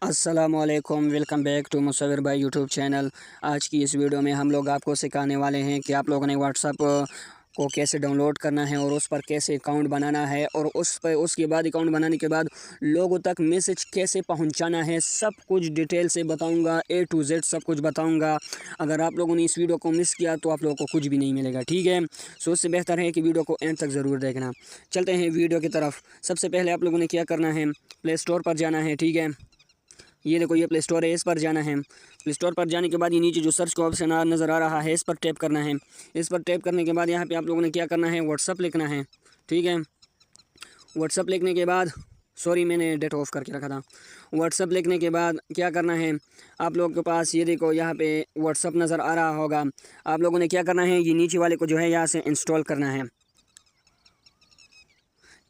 अस्सलामुअलैकुम, welcome back to मुसव्विर भाई YouTube channel. आज की इस वीडियो में हम लोग आपको सिखाने वाले हैं कि आप लोगों ने व्हाट्सअप को कैसे डाउनलोड करना है और उस पर कैसे अकाउंट बनाना है और उस पर उसके बाद अकाउंट बनाने के बाद लोगों तक मैसेज कैसे पहुंचाना है। सब कुछ डिटेल से बताऊंगा, A to Z सब कुछ बताऊंगा। अगर आप लोगों ने इस वीडियो को मिस किया तो आप लोगों को कुछ भी नहीं मिलेगा, ठीक है। सो उससे बेहतर है कि वीडियो को एंड तक ज़रूर देखना। चलते हैं वीडियो की तरफ। सबसे पहले आप लोगों ने क्या करना है, प्ले स्टोर पर जाना है, ठीक है। ये देखो, ये प्ले स्टोर है, इस पर जाना है। प्ले स्टोर पर जाने के बाद ये नीचे जो सर्च का ऑप्शन नज़र आ रहा है, इस पर टैप करना है। इस पर टैप करने के बाद यहाँ पे आप लोगों ने क्या करना है, व्हाट्सअप लिखना है, ठीक है। व्हाट्सअप लिखने के बाद, सॉरी मैंने डेट ऑफ करके रखा था। व्हाट्सअप लिखने के बाद क्या करना है, आप लोगों के पास ये देखो यहाँ पे व्हाट्सअप नज़र आ रहा होगा। आप लोगों ने क्या करना है, ये नीचे वाले को जो है यहाँ से इंस्टॉल करना है,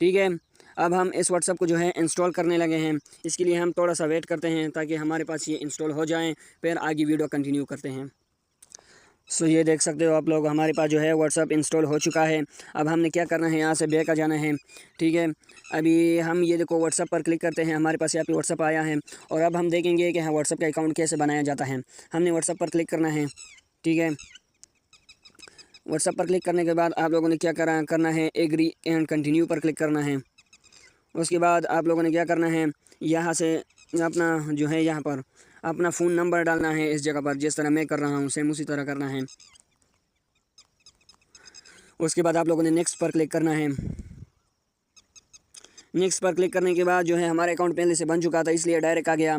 ठीक है। अब हम इस व्हाट्सअप को जो है इंस्टॉल करने लगे हैं। इसके लिए हम थोड़ा सा वेट करते हैं ताकि हमारे पास ये इंस्टॉल हो जाए, फिर आगे वीडियो कंटिन्यू करते हैं। सो ये देख सकते हो आप लोग, हमारे पास जो है व्हाट्सअप इंस्टॉल हो चुका है। अब हमने क्या करना है, यहाँ से बैक आ जाना है, ठीक है। अभी हम ये देखो व्हाट्सअप पर क्लिक करते हैं, हमारे पास यहाँ पे व्हाट्सअप आया है। और अब हम देखेंगे कि हाँ व्हाट्सअप का अकाउंट कैसे बनाया जाता है। हमने व्हाट्सअप पर क्लिक करना है, ठीक है। व्हाट्सअप पर क्लिक करने के बाद आप लोगों ने क्या करना है, एग्री एंड कंटिन्यू पर क्लिक करना है। उसके बाद आप लोगों ने क्या करना है, यहाँ से अपना जो है यहाँ पर अपना फ़ोन नंबर डालना है इस जगह पर, जिस तरह मैं कर रहा हूँ सेम उसी तरह करना है। उसके बाद आप लोगों ने नेक्स्ट पर क्लिक करना है। नेक्स्ट पर क्लिक करने के बाद जो है हमारा अकाउंट पहले से बन चुका था, इसलिए डायरेक्ट आ गया।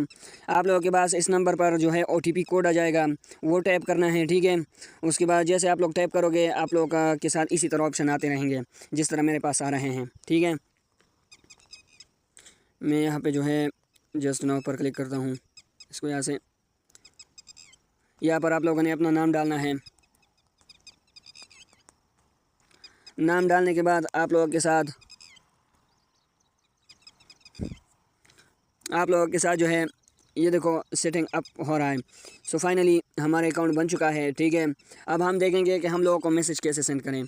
आप लोगों के पास इस नंबर पर जो है OTP कोड आ जाएगा, वो टैप करना है, ठीक है। उसके बाद जैसे आप लोग टैप करोगे, आप लोग के साथ इसी तरह ऑप्शन आते रहेंगे जिस तरह मेरे पास आ रहे हैं, ठीक है। मैं यहाँ पे जो है जस्ट नाउ पर क्लिक करता हूँ। इसको यहाँ से, यहाँ पर आप लोगों ने अपना नाम डालना है। नाम डालने के बाद आप लोगों के साथ जो है ये देखो सेटिंग अप हो रहा है। सो फाइनली हमारा अकाउंट बन चुका है, ठीक है। अब हम देखेंगे कि हम लोगों को मैसेज कैसे सेंड करें।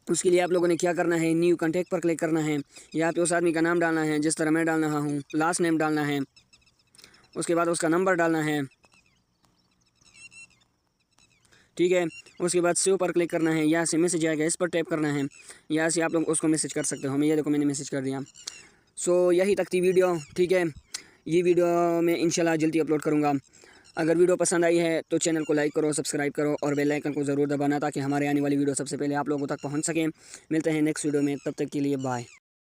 उसके लिए आप लोगों ने क्या करना है, न्यू कॉन्टैक्ट पर क्लिक करना है। यहाँ पे उस आदमी का नाम डालना है जिस तरह मैं डाल रहा हूँ, लास्ट नेम डालना है। उसके बाद उसका नंबर डालना है, ठीक है। उसके बाद सेव पर क्लिक करना है, यहाँ से मैसेज आएगा, इस पर टैप करना है। यहाँ से आप लोग उसको मैसेज कर सकते हो। मैं ये देखो मैंने मैसेज कर दिया। सो यही तक थी वीडियो, ठीक है। ये वीडियो मैं इंशाल्लाह जल्दी अपलोड करूँगा। अगर वीडियो पसंद आई है तो चैनल को लाइक करो, सब्सक्राइब करो और बेल आइकन को ज़रूर दबाना ताकि हमारे आने वाली वीडियो सबसे पहले आप लोगों तक पहुँच सकें। मिलते हैं नेक्स्ट वीडियो में, तब तक के लिए बाय।